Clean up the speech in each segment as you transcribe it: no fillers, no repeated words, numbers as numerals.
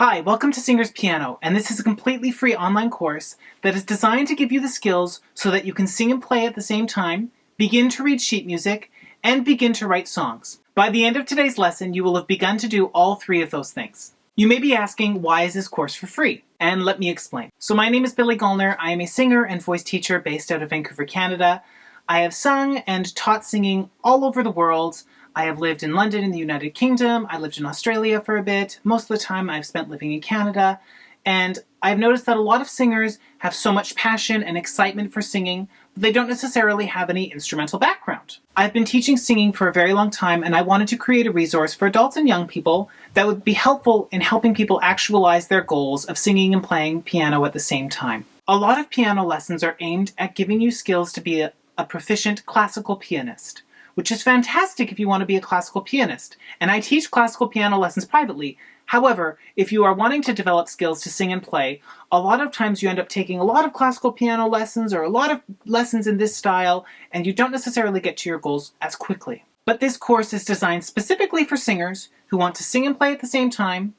Hi, welcome to Singer's Piano, and this is a completely free online course that is designed to give you the skills so that you can sing and play at the same time, begin to read sheet music, and begin to write songs. By the end of today's lesson, you will have begun to do all three of those things. You may be asking, why is this course for free? And let me explain. So my name is Billy Gollner. I am a singer and voice teacher based out of Vancouver, Canada. I have sung and taught singing all over the world. I have lived in London in the United Kingdom. I lived in Australia for a bit. Most of the time I've spent living in Canada. And I've noticed that a lot of singers have so much passion and excitement for singing, but they don't necessarily have any instrumental background. I've been teaching singing for a very long time, and I wanted to create a resource for adults and young people that would be helpful in helping people actualize their goals of singing and playing piano at the same time. A lot of piano lessons are aimed at giving you skills to be a proficient classical pianist, which is fantastic if you want to be a classical pianist. And I teach classical piano lessons privately. However, if you are wanting to develop skills to sing and play, a lot of times you end up taking a lot of classical piano lessons or a lot of lessons in this style, and you don't necessarily get to your goals as quickly. But this course is designed specifically for singers who want to sing and play at the same time,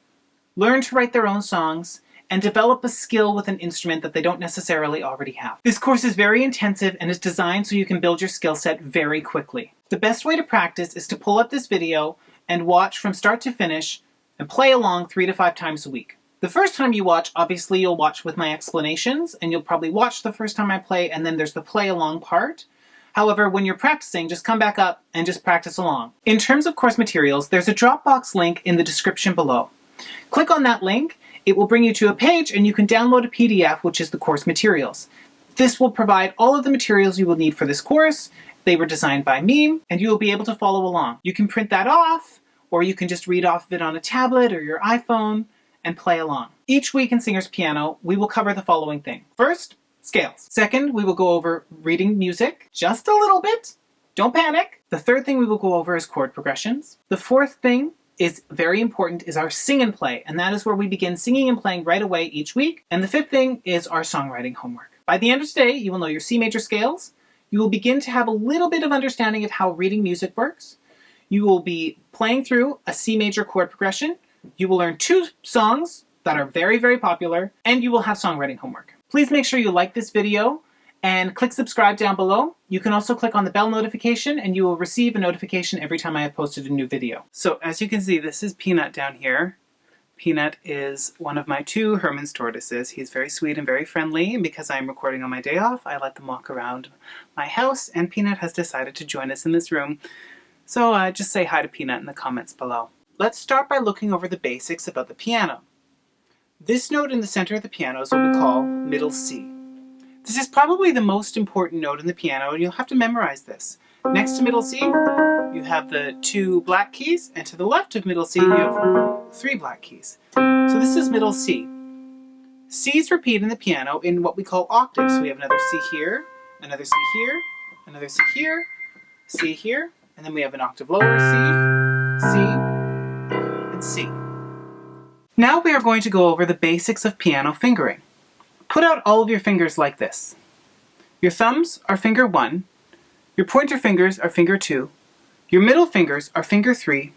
learn to write their own songs, and develop a skill with an instrument that they don't necessarily already have. This course is very intensive and is designed so you can build your skill set very quickly. The best way to practice is to pull up this video and watch from start to finish and play along 3 to 5 times a week. The first time you watch, obviously you'll watch with my explanations, and you'll probably watch the first time I play, and then there's the play along part. However, when you're practicing, just come back up and just practice along. In terms of course materials, there's a Dropbox link in the description below. Click on that link. It will bring you to a page and you can download a PDF, which is the course materials. This will provide all of the materials you will need for this course. They were designed by me, and you will be able to follow along. You can print that off, or you can just read off of it on a tablet or your iPhone and play along. Each week in Singer's Piano, we will cover the following thing. First, scales. Second, we will go over reading music, just a little bit. Don't panic. The third thing we will go over is chord progressions. The fourth thing is very important, is our sing and play, and that is where we begin singing and playing right away each week. And the fifth thing is our songwriting homework. By the end of today, you will know your C major scales. You will begin to have a little bit of understanding of how reading music works. You will be playing through a C major chord progression. You will learn 2 songs that are very, very popular, and you will have songwriting homework. Please make sure you like this video and click subscribe down below. You can also click on the bell notification and you will receive a notification every time I have posted a new video. So as you can see, this is Peanut down here. Peanut is one of my 2 Herman's tortoises. He's very sweet and very friendly, and because I'm recording on my day off, I let them walk around my house, and Peanut has decided to join us in this room. So just say hi to Peanut in the comments below. Let's start by looking over the basics about the piano. This note in the center of the piano is what we call middle C. This is probably the most important note in the piano, and you'll have to memorize this. Next to middle C, you have the 2 black keys, and to the left of middle C, you have 3 black keys. So this is middle C. C's repeat in the piano in what we call octaves. So we have another C here, another C here, another C here, C here, and then we have an octave lower, C, C, and C. Now we are going to go over the basics of piano fingering. Put out all of your fingers like this. Your thumbs are finger 1, your pointer fingers are finger 2, your middle fingers are finger 3,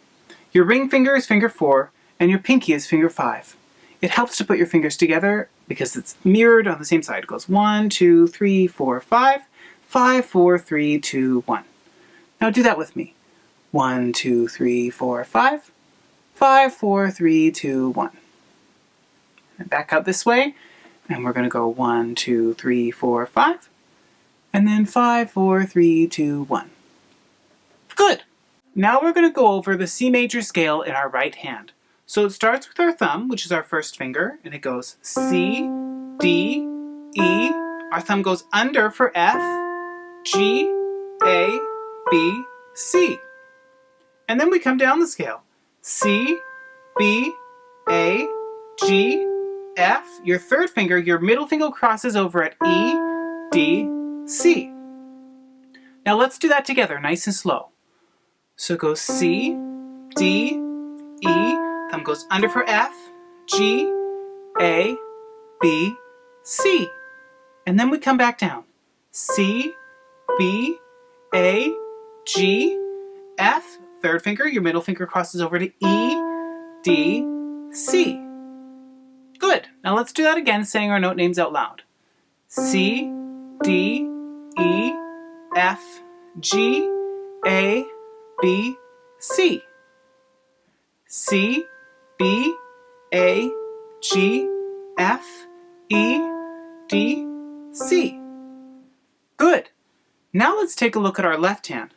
your ring finger is finger 4, and your pinky is finger 5. It helps to put your fingers together because it's mirrored on the same side. It goes 1, 2, 3, 4, 5, 5, 4, 3, 2, 1. Now do that with me. 1, 2, 3, 4, 5, 5, 4, 3, 2, 1. And back out this way. And we're going to go 1, 2, 3, 4, 5. And then 5, 4, 3, 2, 1. Good! Now we're going to go over the C major scale in our right hand. So it starts with our thumb, which is our first finger, and it goes C, D, E. Our thumb goes under for F, G, A, B, C. And then we come down the scale. C, B, A, G, F. Your third finger, your middle finger crosses over at E, D, C. Now let's do that together, nice and slow. So it goes C, D, E, thumb goes under for F, G, A, B, C. And then we come back down. C, B, A, G, F. Third finger, your middle finger crosses over to E, D, C. Now let's do that again, saying our note names out loud. C, D, E, F, G, A, B, C. C, B, A, G, F, E, D, C. Good. Now let's take a look at our left hand.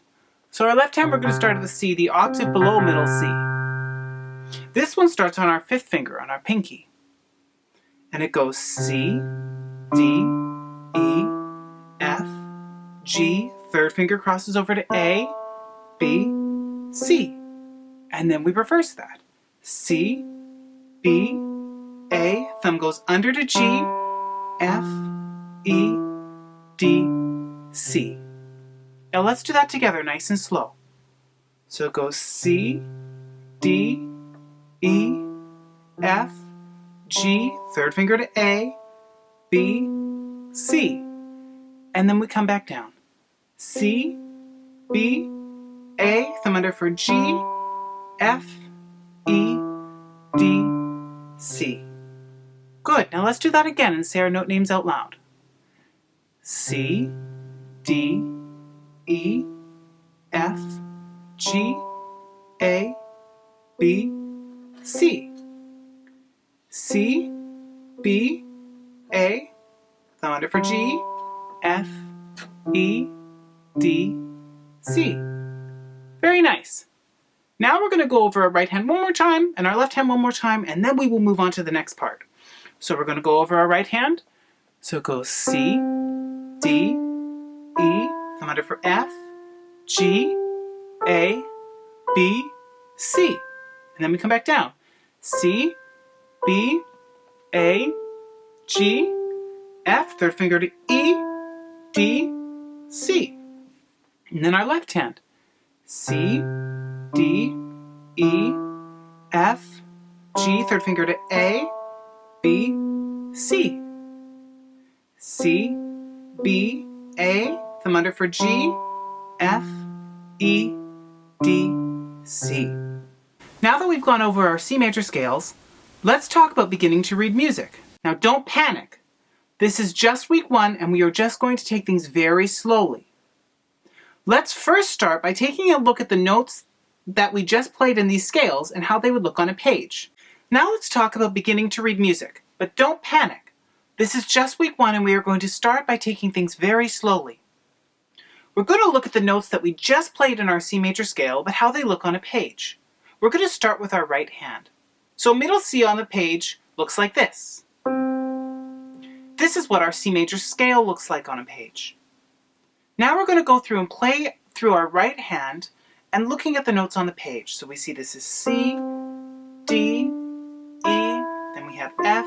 So our left hand, we're going to start at the C, the octave below middle C. This one starts on our fifth finger, on our pinky. And it goes C, D, E, F, G, third finger crosses over to A, B, C. And then we reverse that. C, B, A, thumb goes under to G, F, E, D, C. Now let's do that together nice and slow. So it goes C, D, E, F, G, third finger to A, B, C. And then we come back down. C, B, A, thumb under for G, F, E, D, C. Good. Now let's do that again and say our note names out loud. C, D, E, F, G, A, B, C. C, B, A, thumb under for G, F, E, D, C. Very nice. Now we're going to go over our right hand one more time and our left hand one more time, and then we will move on to the next part. So we're going to go over our right hand. So it goes C, D, E, thumb under for F, G, A, B, C. And then we come back down. C, B, A, G, F, third finger to E, D, C. And then our left hand. C, D, E, F, G, third finger to A, B, C. C, B, A, thumb under for G, F, E, D, C. Now that we've gone over our C major scales, let's talk about beginning to read music. Now don't panic. This is just week 1 and we are just going to take things very slowly. Let's first start by taking a look at the notes that we just played in these scales and how they would look on a page. Now let's talk about beginning to read music, but don't panic. This is just week 1 and we are going to start by taking things very slowly. We're going to look at the notes that we just played in our C major scale, but how they look on a page. We're going to start with our right hand. So middle C on the page looks like this. This is what our C major scale looks like on a page. Now we're going to go through and play through our right hand and looking at the notes on the page. So we see this is C, D, E, then we have F,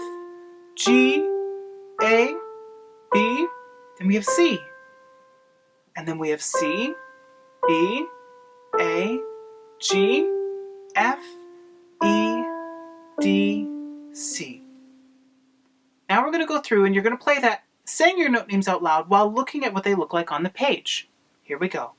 G, A, B, then we have C. And then we have C, B, A, G, F, E, D, C. Now we're going to go through and you're going to play that, saying your note names out loud while looking at what they look like on the page. Here we go.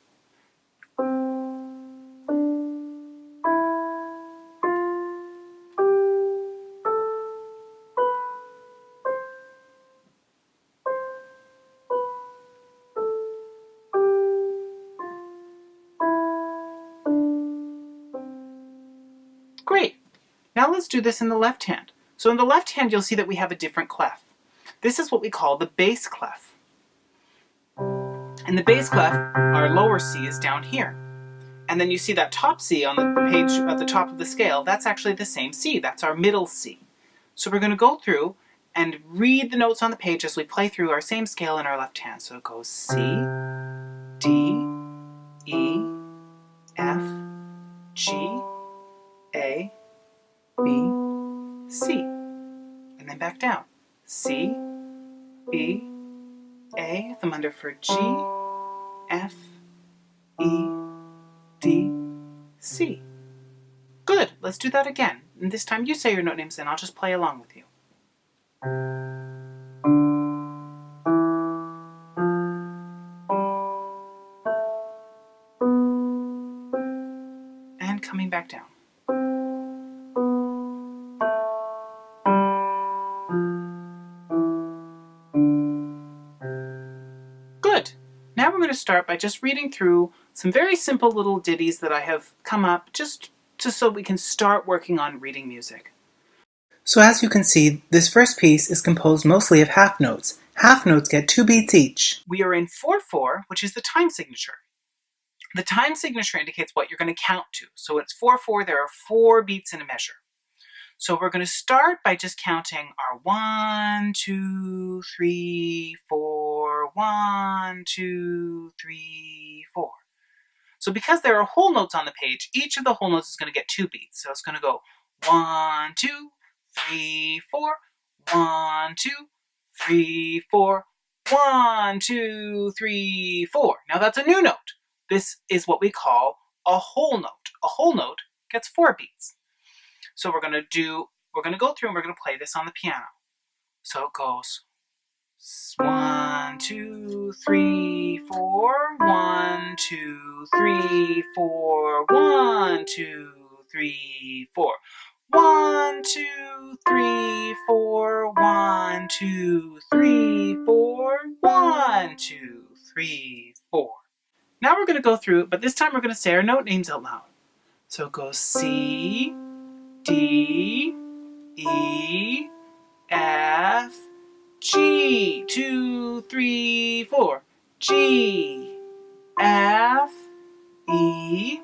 Great. Now let's do this in the left hand. So in the left hand, you'll see that we have a different clef. This is what we call the bass clef. In the bass clef, our lower C is down here. And then you see that top C on the page at the top of the scale, that's actually the same C. That's our middle C. So we're going to go through and read the notes on the page as we play through our same scale in our left hand. So it goes C, D, E, F, G, A, B, C. And then back down. C, B, A, thumb under for G, F, E, D, C. Good, let's do that again. And this time you say your note names and I'll just play along with you. And coming back down. we're going to start by just reading through some very simple little ditties that I have come up just so we can start working on reading music. So as you can see, this first piece is composed mostly of half notes. Half notes get 2 beats each. We are in 4/4, which is the time signature. The time signature indicates what you're going to count to. So it's 4/4, there are 4 beats in a measure. So we're going to start by just counting our 1, 2, 3, 4, 1, 2, 3, 4. So because there are whole notes on the page, each of the whole notes is going to get 2 beats. So it's going to go 1, 2, 3, 4, 1, 2, 3, 4, 1, 2, 3, 4. Now that's a new note. This is what we call a whole note. A whole note gets 4 beats. So we're going to go through and we're going to play this on the piano. So it goes 1, 2, 3, 4, 1, 2, 3, 4, 1, 2, 3, 4. 1, 2, 3, 4, 1, 2, 3, 4, 1, 2, 3, 4. Now we're going to go through it, but this time we're going to say our note names out loud. So it goes C, D, E, F, G, 2, 3, 4. G, F, E,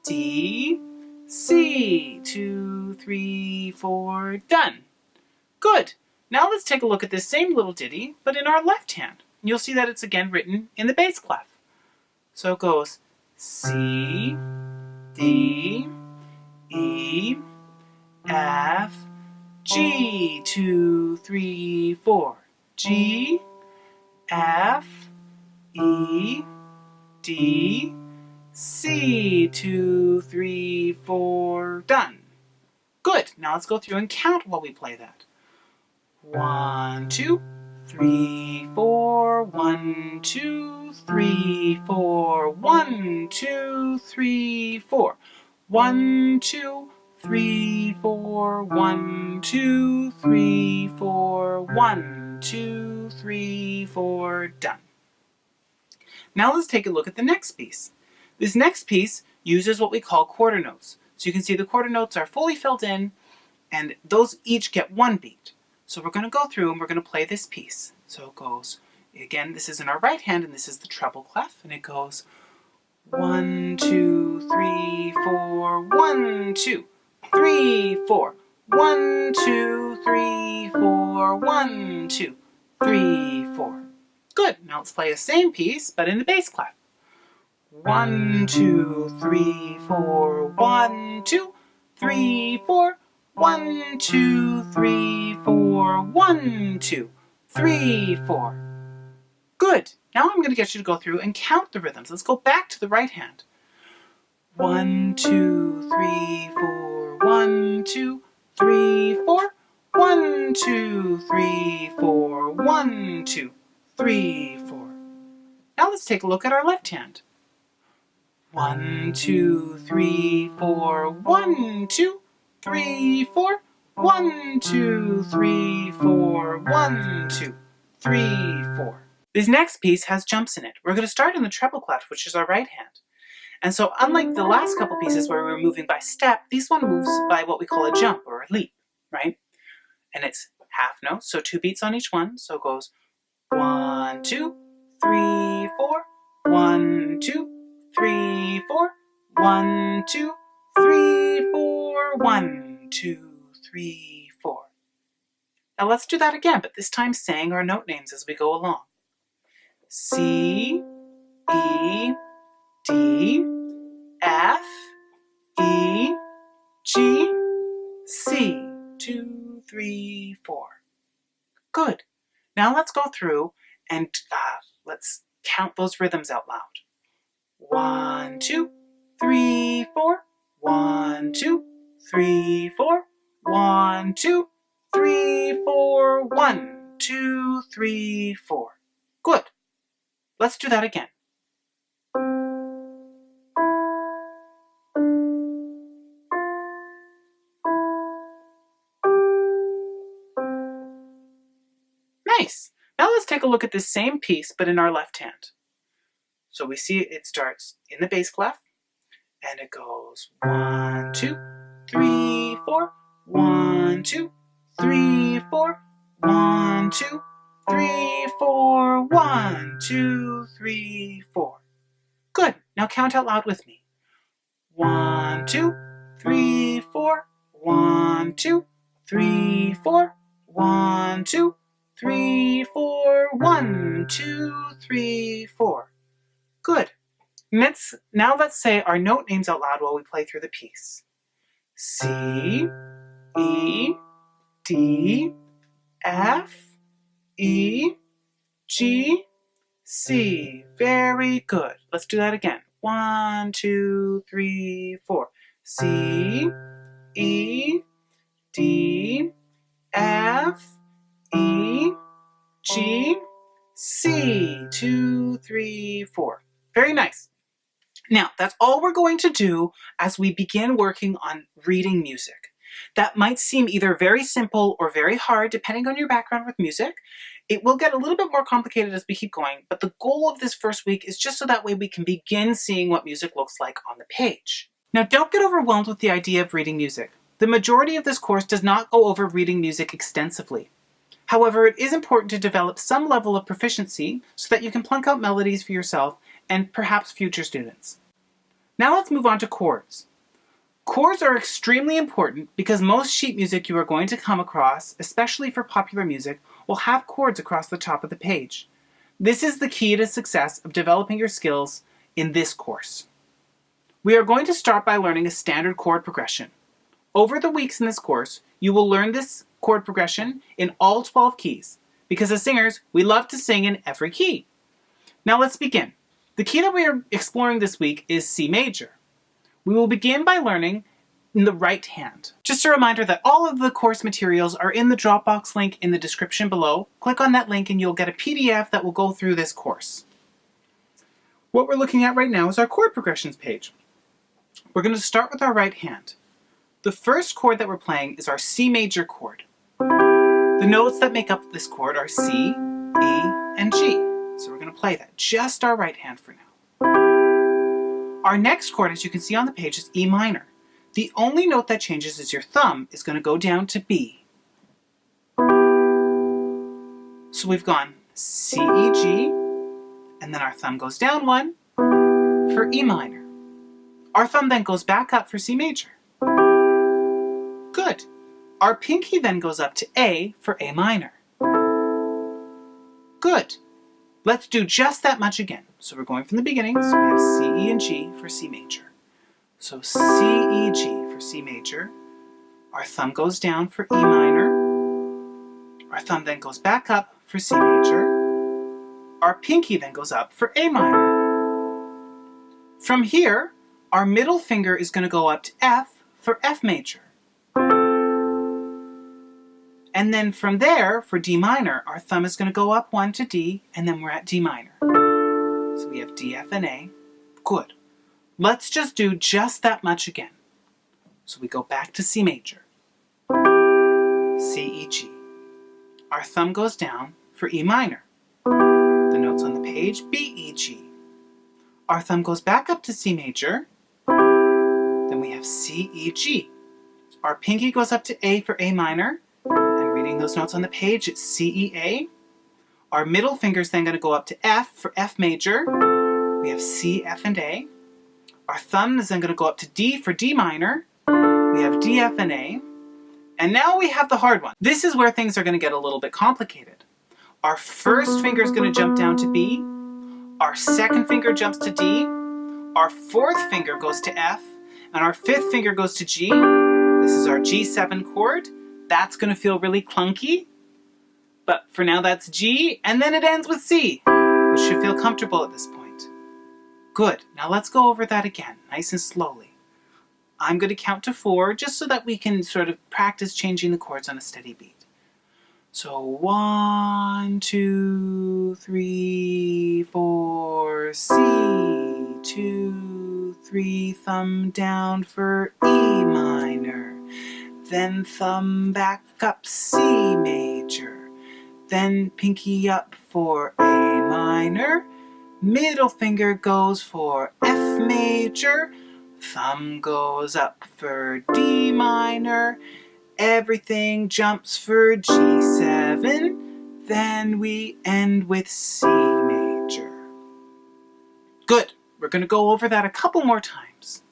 D, C, 2, 3, 4. Done. Good. Now let's take a look at this same little ditty, but in our left hand. You'll see that it's again written in the bass clef. So it goes C, D, E, F, G, 2, 3, 4. G, F, E, D, C, 2, 3, 4. Done. Good. Now let's go through and count while we play that. 1, 2, 3, 4. 1, 2, 3, 4. 1, 2, 3, 4. 1, 2, 3, 4. 1, 2, 3, 4. 1, 2, 3, 4. Done. Now let's take a look at the next piece. This next piece uses what we call quarter notes. So you can see the quarter notes are fully filled in, and those each get 1 beat. So we're going to go through and we're going to play this piece. So it goes, again, this is in our right hand, and this is the treble clef, and it goes 1, 2, 3, 4, 1, 2, 3, 4, 1, 2, 3, 4, 1, 2, 3, 4. Good. Now let's play the same piece, but in the bass clef. 1, 2, 3, 4, 1, 2, 3, 4, 1, 2, 3, 4, 1, 2, 3, 4. Good. Now I'm going to get you to go through and count the rhythms. Let's go back to the right hand. 1, 2, 3, 4, 1, 2, 3, 4, 1, 2, 3, 4, 1, 2, 3, 4. Now let's take a look at our left hand. 1, 2, 3, 4, 1, 2, 3, 4, 1, 2, 3, 4, 1, 2, 3, 4. This next piece has jumps in it. We're going to start in the treble clef, which is our right hand. And so unlike the last couple pieces where we were moving by step, this one moves by what we call a jump or a leap, right? And it's half notes, so 2 beats on each one. So it goes 1, 2, 3, 4, 1, 2, 3, 4, 1, 2, 3, 4, 1, 2, 3, 4. Now let's do that again, but this time saying our note names as we go along. C, E, D, F, E, G, C, 2, 3, 4. Good. Now let's go through and let's count those rhythms out loud. 1, 2, 3, 4. 1, 2, 3, 4. 1, 2, 3, 4. 1, 2, 3, 4. Good. Let's do that again. Nice. Now let's take a look at this same piece, but in our left hand. So we see it starts in the bass clef, and it goes 1, 2, 3, 4, 1, 2, 3, 4, 1, 2, 3, 4, 1, 2, 3, 4. Good. Now count out loud with me. 1, 2, 3, 4, 1, 2, 3, 4, 1, 2, 3, 4, 1, 2, 3, 4. Good. Now let's say our note names out loud while we play through the piece. C, E, D, F, E, G, C. Very good. Let's do that again. 1, 2, 3, 4. C, E, D, F, E, G, C. 2, 3, 4. Very nice. Now, that's all we're going to do as we begin working on reading music. That might seem either very simple or very hard, depending on your background with music. It will get a little bit more complicated as we keep going, but the goal of this first week is just so that way we can begin seeing what music looks like on the page. Now, don't get overwhelmed with the idea of reading music. The majority of this course does not go over reading music extensively. However, it is important to develop some level of proficiency so that you can plunk out melodies for yourself and perhaps future students. Now let's move on to chords. Chords are extremely important because most sheet music you are going to come across, especially for popular music, will have chords across the top of the page. This is the key to success of developing your skills in this course. We are going to start by learning a standard chord progression. Over the weeks in this course, you will learn this chord progression in all 12 keys, because as singers, we love to sing in every key. Now let's begin. The key that we are exploring this week is C major. We will begin by learning in the right hand. Just a reminder that all of the course materials are in the Dropbox link in the description below. Click on that link and you'll get a PDF that will go through this course. What we're looking at right now is our chord progressions page. We're going to start with our right hand. The first chord that we're playing is our C major chord. The notes that make up this chord are C, E, and G. So we're going to play that, just our right hand for now. Our next chord, as you can see on the page, is E minor. The only note that changes is your thumb is going to go down to B. So we've gone C, E, G, and then our thumb goes down one for E minor. Our thumb then goes back up for C major. Good. Our pinky then goes up to A for A minor. Good. Let's do just that much again. So we're going from the beginning. So we have C, E, and G for C major. So C, E, G for C major. Our thumb goes down for E minor. Our thumb then goes back up for C major. Our pinky then goes up for A minor. From here, our middle finger is going to go up to F for F major. And then from there, for D minor, our thumb is going to go up one to D, and then we're at D minor. So we have D, F, and A. Good. Let's just do just that much again. So we go back to C major. C, E, G. Our thumb goes down for E minor. The notes on the page, B, E, G. Our thumb goes back up to C major. Then we have C, E, G. Our pinky goes up to A for A minor. And reading those notes on the page, it's C, E, A. Our middle finger is then going to go up to F for F major. We have C, F, and A. Our thumb is then going to go up to D for D minor. We have D, F, and A. And now we have the hard one. This is where things are going to get a little bit complicated. Our first finger is going to jump down to B. Our second finger jumps to D. Our fourth finger goes to F. And our fifth finger goes to G. This is our G7 chord. That's going to feel really clunky. But for now that's G. And then it ends with C, which should feel comfortable at this point. Good. Now let's go over that again, nice and slowly. I'm going to count to 4 just so that we can sort of practice changing the chords on a steady beat. So 1, 2, 3, 4, C, 2, 3, thumb down for E minor, then thumb back up C major, then pinky up for A minor, Middle finger goes for F major. Thumb goes up for D minor. Everything jumps for G7. Then we end with C major. Good. We're going to go over that a couple more times.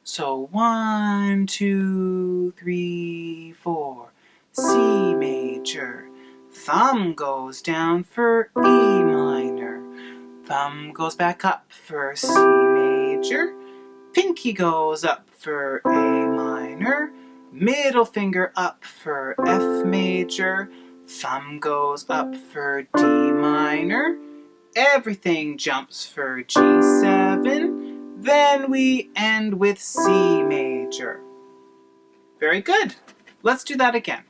So 1, 2, 3, 4. C major. Thumb goes down for E minor. Thumb goes back up for C major. Pinky goes up for A minor. Middle finger up for F major. Thumb goes up for D minor. Everything jumps for G7. Then we end with C major. Very good. Let's do that again.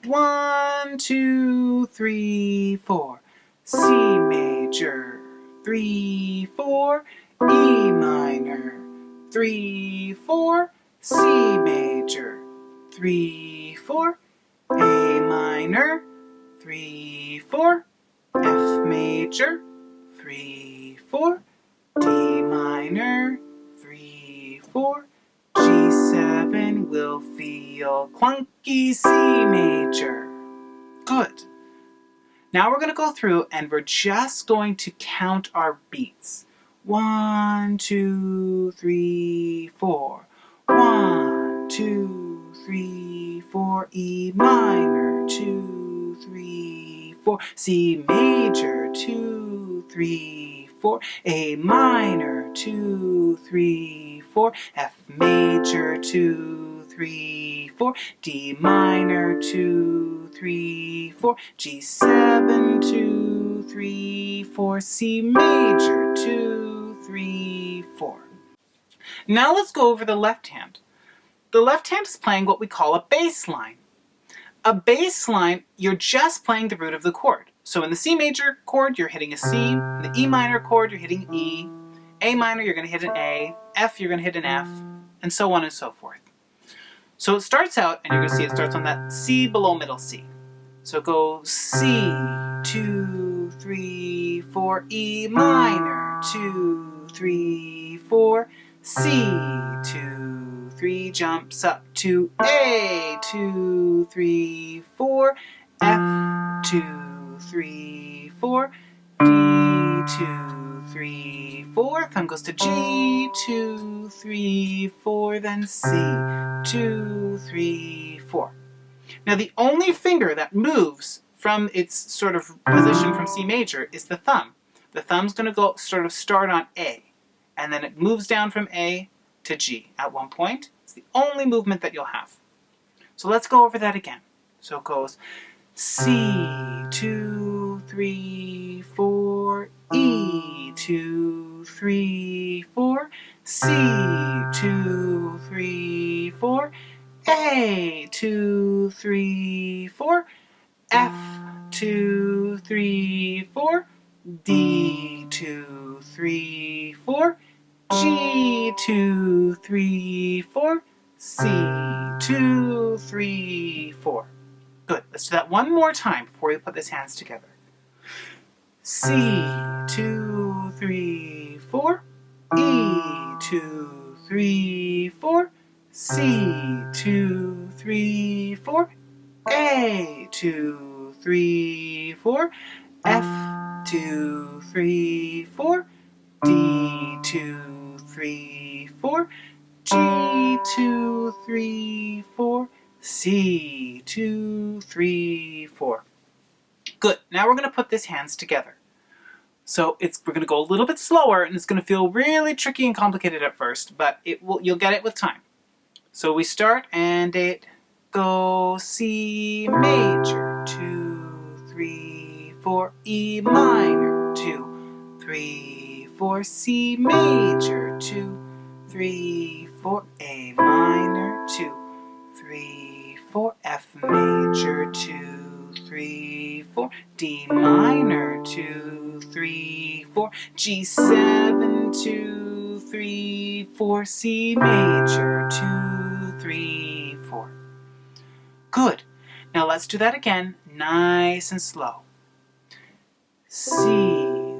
1, 2, 3, 4. C major. 3, 4. E minor. 3, 4. C major. 3, 4. A minor. 3, 4. F major. 3, 4. D minor. 3, 4. G7 will feel clunky. C major. Good. Now we're going to go through and we're just going to count our beats. 1, 2, 3, 4. 1, 2, 3, 4. E minor. 2, 3, 4. C major. 2, 3, 4. A minor. 2, 3, 4. F major. 2, 3, 4. D minor. 2, 3, 4. G7. 2, 3, 4. C major. 2, 3, 4. Now let's go over the left hand. The left hand is playing what we call a bass line. A bass line, you're just playing the root of the chord. So in the C major chord, you're hitting a C. In the E minor chord, you're hitting E. A minor, you're going to hit an A. F, you're going to hit an F. And so on and so forth. So it starts out, and you're going to see it starts on that C below middle C. So go C, 2, 3, 4, E minor, 2, 3, 4, C, 2, 3, jumps up to A, 2, 3, 4, F, 2, 3, 4, D, 2, 3, 4, thumb goes to G, 2, 3, 4, then C, 2, 3, 4. Now the only finger that moves from its sort of position from C major is the thumb. The thumb's going to go sort of start on A, and then it moves down from A to G at one point. It's the only movement that you'll have. So let's go over that again. So it goes C, 2, 3, 4, E, 2, 3, 4, C, 2, 3, 4, A, 2, 3, 4, F, 2, 3, 4, D, 2, 3, 4, G, 2, 3, 4, C, 2, 3, 4. Good. Let's do that one more time before we put these hands together. C, 2, 3, 4, E, 2, 3, 4, C, 2, 3, 4, A, 2, 3, 4, F, 2, 3, 4, D, 2, 3, 4, G, 2, 3, 4, C, 2, 3, 4. Good. Now we're going to put these hands together. So we're going to go a little bit slower, and it's going to feel really tricky and complicated at first, but you'll get it with time. So we start, and it goes C major, 2, 3, 4, E minor, 2, 3, 4, C major, 2, 3, 4, A minor, 2, 3, 4, F major, 2, 3, 4, D minor, 2, 3, 4, G7, 2, 3, 4, C major, 2, 3, 4. Good. Now let's do that again, nice and slow. C,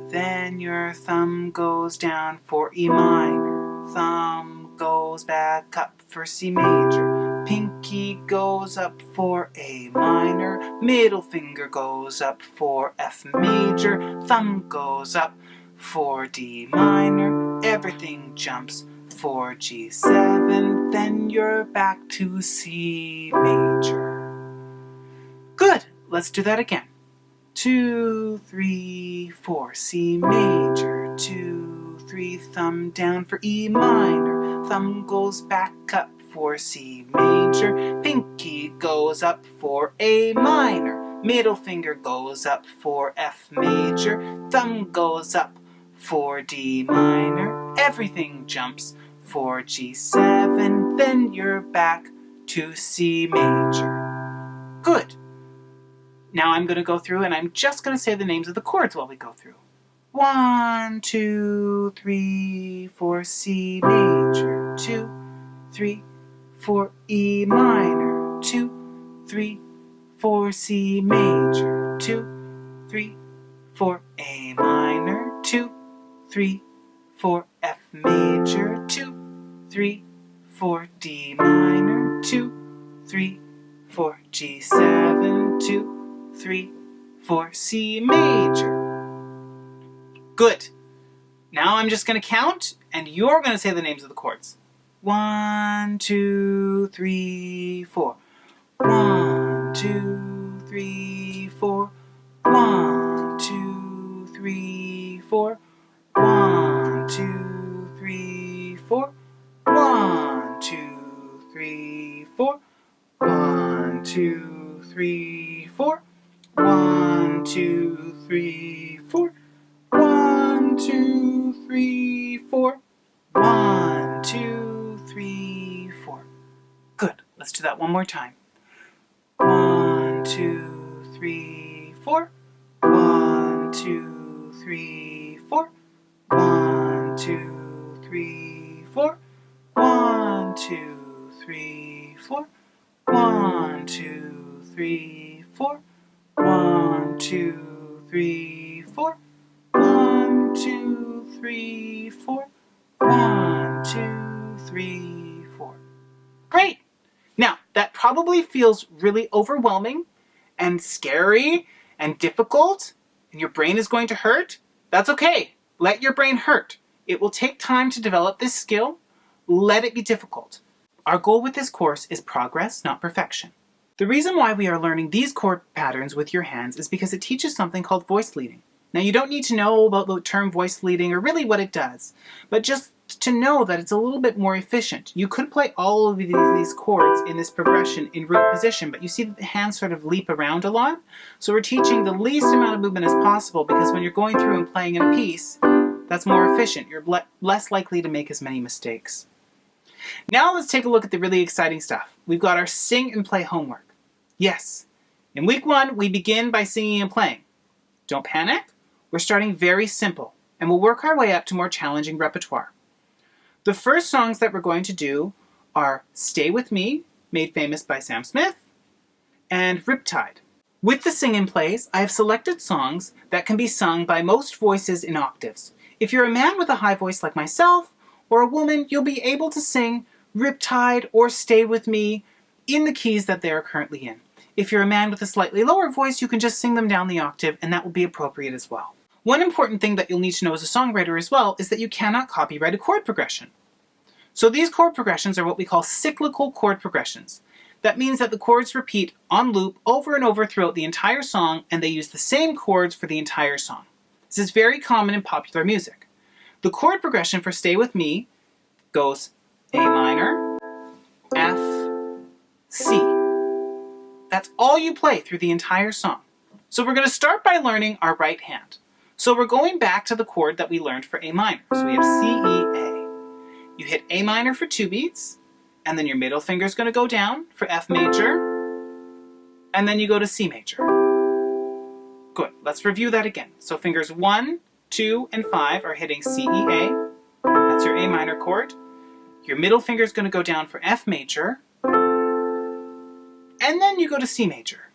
Then your thumb goes down for E minor. Thumb goes back up for C major. Pinky goes up for A minor. Middle finger goes up for F major. Thumb goes up for D minor. Everything jumps for G7. Then you're back to C major. Good. Let's do that again. 2, 3, 4, C major. 2, 3, thumb down for E minor. Thumb goes back up for C major. Pinky goes up for A minor. Middle finger goes up for F major. Thumb goes up for D minor. Everything jumps for G7. Then you're back to C major. Good. Now I'm going to go through and I'm just going to say the names of the chords while we go through. 1, 2, 3, 4, C major. 2, 3, 4, E minor. 2, 3, 4, C major. 2, 3, 4, A minor. 2, 3, 4, F major. 2, 3, 4, D minor. 2, 3, 4, G7. 2, 3, 4, C major. Good. Now I'm just going to count, and you're going to say the names of the chords. 1, 2, 3, 4. 1, 2, 3, 4. 1, 2, 3, 4. 1, 2, 3, 4. 1, 2, 3, 4. 1, 2, 3, 4. 1, 2, 3, 4. 1, 2, 3, 4. 1, 2, 3, 4. Good. Let's do that one more time. 1, 2, 3, 4. 1, 2, 3, 4. 1, 2, 3, 4. 1, 2, 3, 4. 1, 2, 3, 4. 1, 2, 3, 4. 1, 2, 3, 4. 1, 2, 3, 4. Great! Now, that probably feels really overwhelming and scary and difficult, and your brain is going to hurt. That's okay. Let your brain hurt. It will take time to develop this skill. Let it be difficult. Our goal with this course is progress, not perfection. The reason why we are learning these chord patterns with your hands is because it teaches something called voice leading. Now, you don't need to know about the term voice leading or really what it does, but just to know that it's a little bit more efficient. You could play all of these chords in this progression in root position, but you see that the hands sort of leap around a lot. So we're teaching the least amount of movement as possible because when you're going through and playing in a piece, that's more efficient. You're less likely to make as many mistakes. Now let's take a look at the really exciting stuff. We've got our sing and play homework. Yes, in week 1, we begin by singing and playing. Don't panic. We're starting very simple, and we'll work our way up to more challenging repertoire. The first songs that we're going to do are Stay With Me, made famous by Sam Smith, and Riptide. With the sing and plays, I have selected songs that can be sung by most voices in octaves. If you're a man with a high voice like myself, or a woman, you'll be able to sing Riptide or Stay With Me in the keys that they are currently in. If you're a man with a slightly lower voice, you can just sing them down the octave, and that will be appropriate as well. One important thing that you'll need to know as a songwriter as well is that you cannot copyright a chord progression. So these chord progressions are what we call cyclical chord progressions. That means that the chords repeat on loop over and over throughout the entire song, and they use the same chords for the entire song. This is very common in popular music. The chord progression for Stay With Me goes A minor, F, C. That's all you play through the entire song. So we're going to start by learning our right hand. So we're going back to the chord that we learned for A minor. So we have C, E, A. You hit A minor for 2 beats, and then your middle finger is going to go down for F major, and then you go to C major. Good. Let's review that again. So fingers 1, 2, and 5 are hitting C, E, A. That's your A minor chord. Your middle finger is going to go down for F major, and then you go to C major.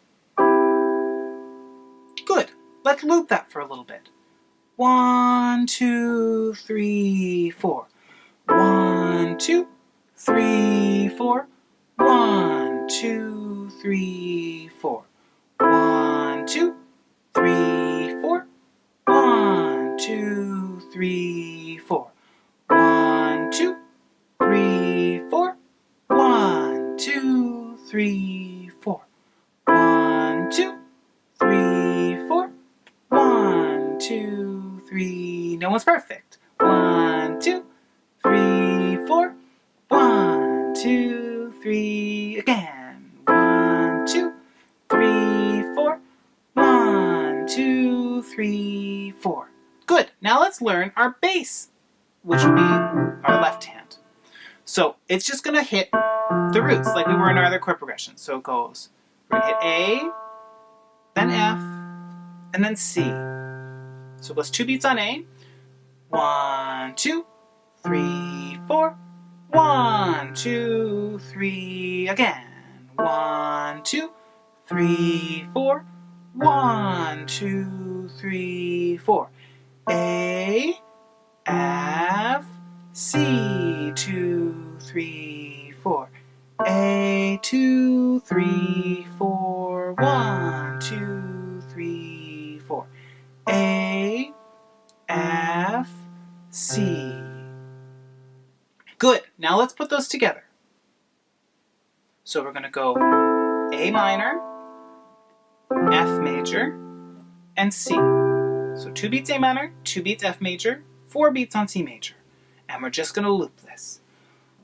Good. Let's loop that for a little bit. 1, 2, 3, 4. 1, 2, 3, 4. 1, 2, 3, 4. 1, 2, 3, 4. 1, 2, 3, 4. 1, 2, 3, 4. 1, 2, 3, 4. 1, 2, 3, 4. 1, 2, 3. No one's perfect. 1, 2, 3, 4. 1, 2, 3. Again. 1, 2, 3, 4. 1, 2, 3, 4. Good. Now let's learn our bass, which will be our left hand. So it's just going to hit the roots like we were in our other chord progression. So it goes, we're going to hit A, then F, and then C. So it goes 2 beats on A. 1, 2, 3, 4. 1, 2, 3. Again. 1, 2, 3, 4. 1, 2, 3, 4. A, F, C, 2, 3, 4. A, 2, 3, 4. 1, 2, 3, 4. A, F, C. Good. Now let's put those together. So we're going to go A minor, F major, and C. So 2 beats A minor, 2 beats F major, 4 beats on C major. And we're just going to loop this.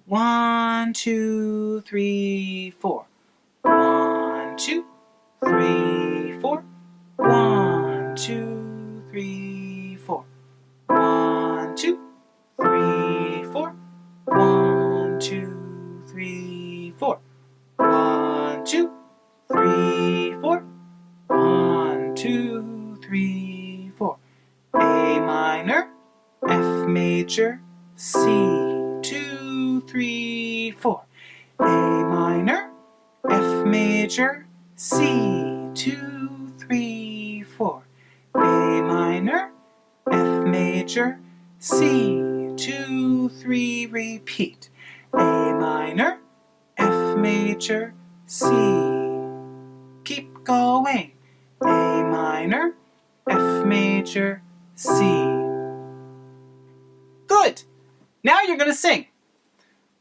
1, 2, 3, 4. 1, 2, 3, 4. 1, 2, 3, 4. 1, 2, 3, 4. 1, 2, 3, 4. 1, 2, 3, 4. 1, 2, 3, 4. A minor, F major, C, 2, 3, 4. A minor, F major, C, 2, 3, 4. A minor, F major, C, 2, 3, repeat. A minor, F major, C. Keep going. A minor, F major, C. Good! Now you're going to sing.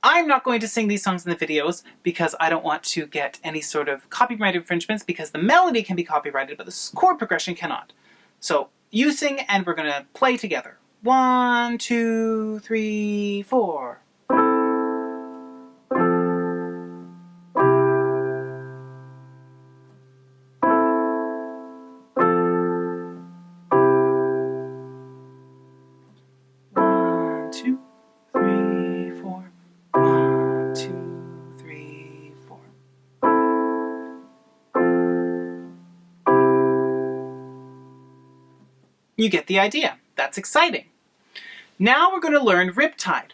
I'm not going to sing these songs in the videos because I don't want to get any sort of copyright infringements because the melody can be copyrighted but the chord progression cannot. So you sing and we're going to play together. 1, 2, 3, 4. You get the idea. That's exciting. Now we're going to learn riptide.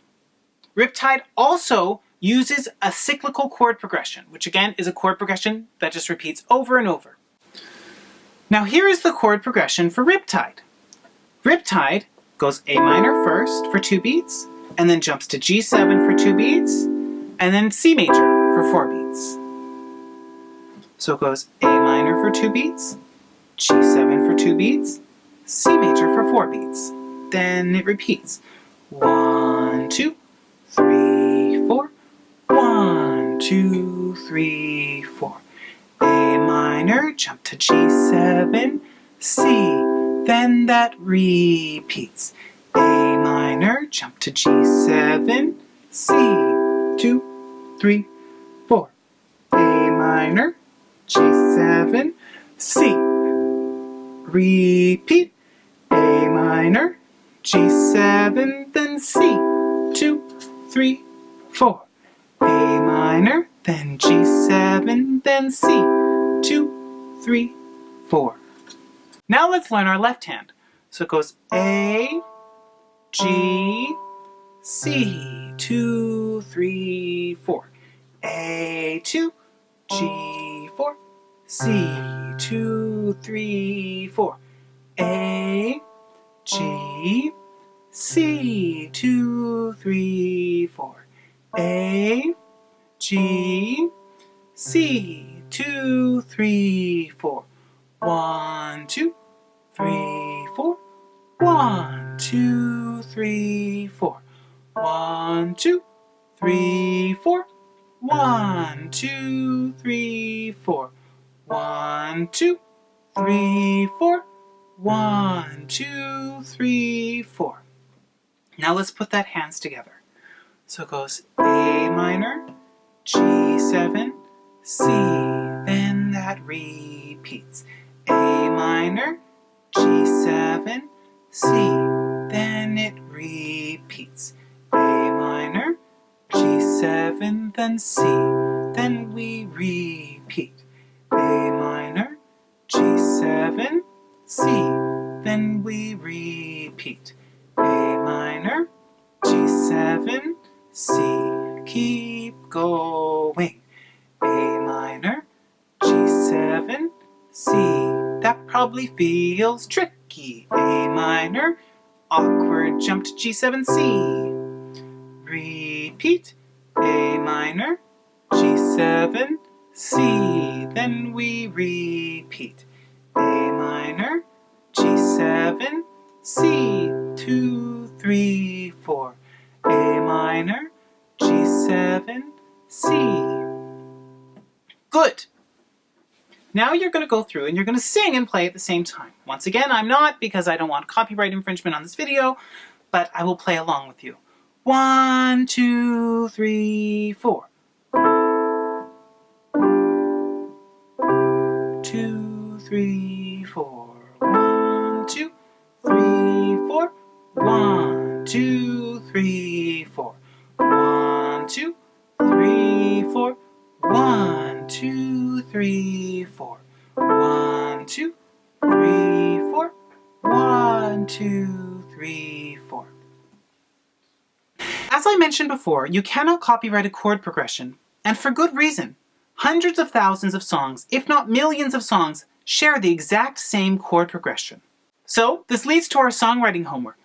Riptide also uses a cyclical chord progression, which again is a chord progression that just repeats over and over. Now here is the chord progression for riptide. Riptide goes A minor first for 2 beats, and then jumps to G7 for 2 beats, and then C major for 4 beats. So it goes A minor for 2 beats, G7 for 2 beats, C major for 4 beats. Then it repeats. 1, 2, 3, 4. 1, 2, 3, 4. A minor, jump to G7, C. Then that repeats. A minor, jump to G7, C. 2, 3, 4. A minor, G7, C. Repeat. A minor, G7, then C. 2, 3, 4. A minor, then G7, then C. 2, 3, 4. Now let's learn our left hand. So it goes A, G, C. 2, 3, 4. A, 2, G, 4. C, 2, 3, 4. A, G, C, 2, 3, 4. A, G, C, 2, 3, 4. 1, 2, 3, 4. 1, 2, 3, 4. 1, 2, 3, 4. 1, 2, 3, 4. 1, 2, 3, 4. 1, 2, 3, 4. Now let's put that hands together. So it goes A minor, G7, C, then that repeats. A minor, G7, C, then it repeats. A minor, G7, then C, then we repeat. A minor, G7, C, then we repeat. A minor, G7, C, keep going. A minor, G7, C, that probably feels tricky. A minor, awkward jump to G7, C. Repeat. A minor, G7, C, then we repeat. A minor, G7, C, 2, 3, 4. A minor, G7, C. Good. Now you're going to go through and you're going to sing and play at the same time. Once again, I'm not, because I don't want copyright infringement on this video, but I will play along with you. 1, 2, 3, 4. 2, 3, 4. 1, 2, 3, 4. 1, 2, 3, 4. 1, 2, 3, 4. 1, 2, 3, 4. 1, 2, 3, 4. 1, 2, 3, 4. As I mentioned before, you cannot copyright a chord progression, and for good reason. Hundreds of thousands of songs, if not millions of songs, share the exact same chord progression. So, this leads to our songwriting homework.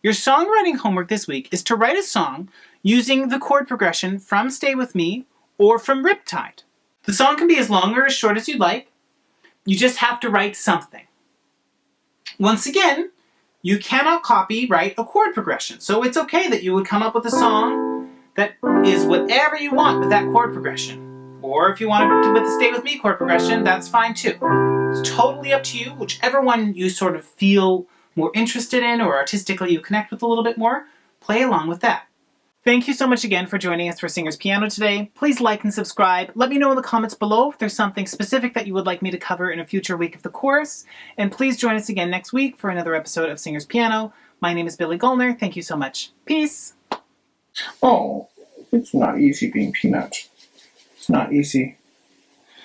Your songwriting homework this week is to write a song using the chord progression from Stay With Me or from Riptide. The song can be as long or as short as you'd like. You just have to write something. Once again, you cannot copyright a chord progression, so it's okay that you would come up with a song that is whatever you want with that chord progression. Or if you want to do with the Stay With Me chord progression, that's fine too. It's totally up to you. Whichever one you sort of feel more interested in or artistically you connect with a little bit more, play along with that. Thank you so much again for joining us for Singer's Piano today. Please like and subscribe. Let me know in the comments below if there's something specific that you would like me to cover in a future week of the course. And please join us again next week for another episode of Singer's Piano. My name is Billy Gollner. Thank you so much. Peace. Oh, it's not easy being Peanut. It's not easy.